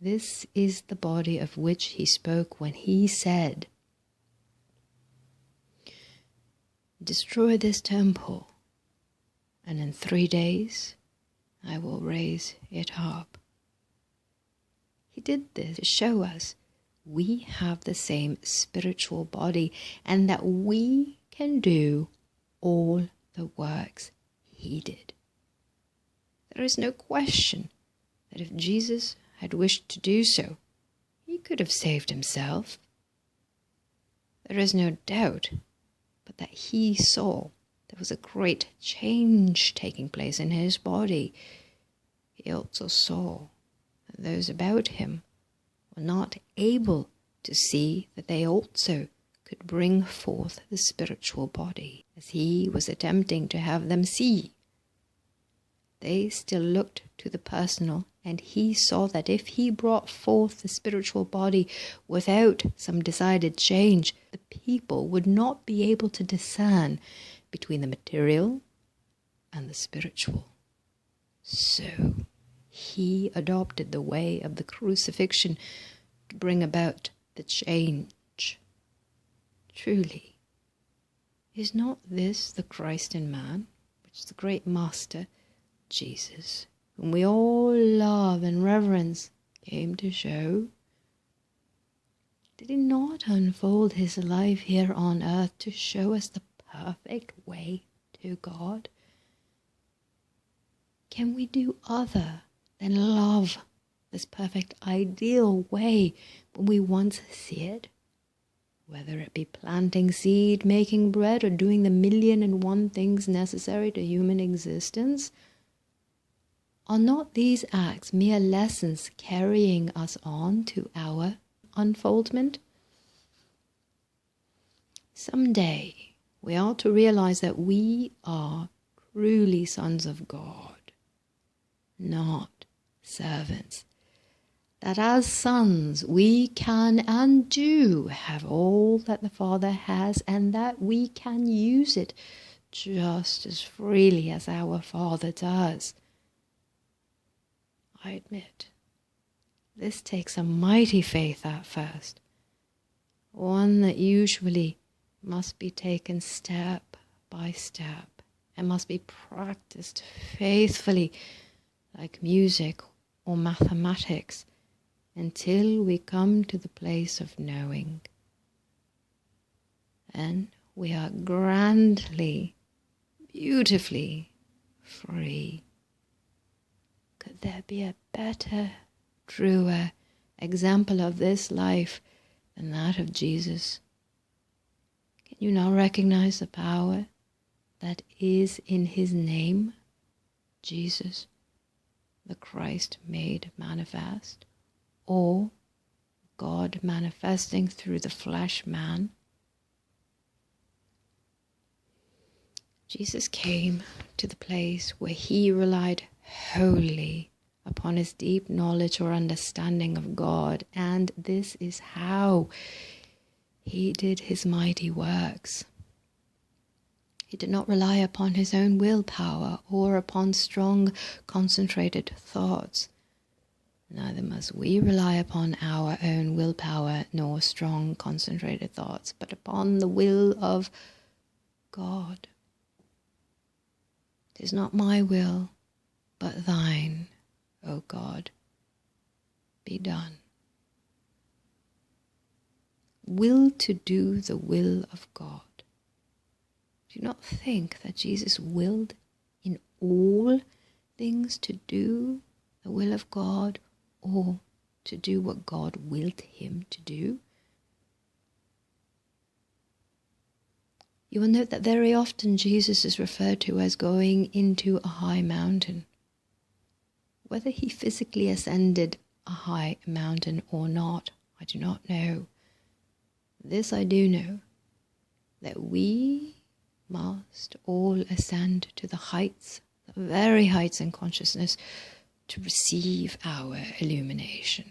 This is the body of which he spoke when he said, "Destroy this temple, and in 3 days I will raise it up." He did this to show us we have the same spiritual body and that we can do all the works he did. There is no question that if Jesus had wished to do so, he could have saved himself. There is no doubt but that he saw there was a great change taking place in his body. He also saw that those about him were not able to see that they also could bring forth the spiritual body, as he was attempting to have them see. They still looked to the personal, and he saw that if he brought forth the spiritual body without some decided change, the people would not be able to discern between the material and the spiritual. So he adopted the way of the crucifixion to bring about the change. Truly, is not this the Christ in man, which the great Master, Jesus, whom we all love and reverence, came to show? Did he not unfold his life here on earth to show us the perfect way to God? Can we do other than love this perfect ideal way when we once see it? Whether it be planting seed, making bread, or doing the 1,000,001 things necessary to human existence, are not these acts mere lessons carrying us on to our unfoldment? Someday we are to realize that we are truly sons of God, not servants. That as sons we can and do have all that the Father has, and that we can use it just as freely as our Father does. I admit, this takes a mighty faith at first, one that usually must be taken step by step and must be practiced faithfully like music or mathematics until we come to the place of knowing. Then we are grandly, beautifully free. Could there be a better, truer example of this life than that of Jesus? Can you now recognize the power that is in his name, Jesus, the Christ made manifest, or God manifesting through the flesh man? Jesus came to the place where he relied wholly upon his deep knowledge or understanding of God, and this is how he did his mighty works. He did not rely upon his own willpower or upon strong, concentrated thoughts. Neither must we rely upon our own willpower nor strong, concentrated thoughts, but upon the will of God. It is not my will, but thine, O God, be done. Will to do the will of God. Do you not think that Jesus willed in all things to do the will of God, or to do what God willed him to do? You will note that very often Jesus is referred to as going into a high mountain. Whether he physically ascended a high mountain or not, I do not know. This I do know, that we must all ascend to the heights, the very heights in consciousness, to receive our illumination.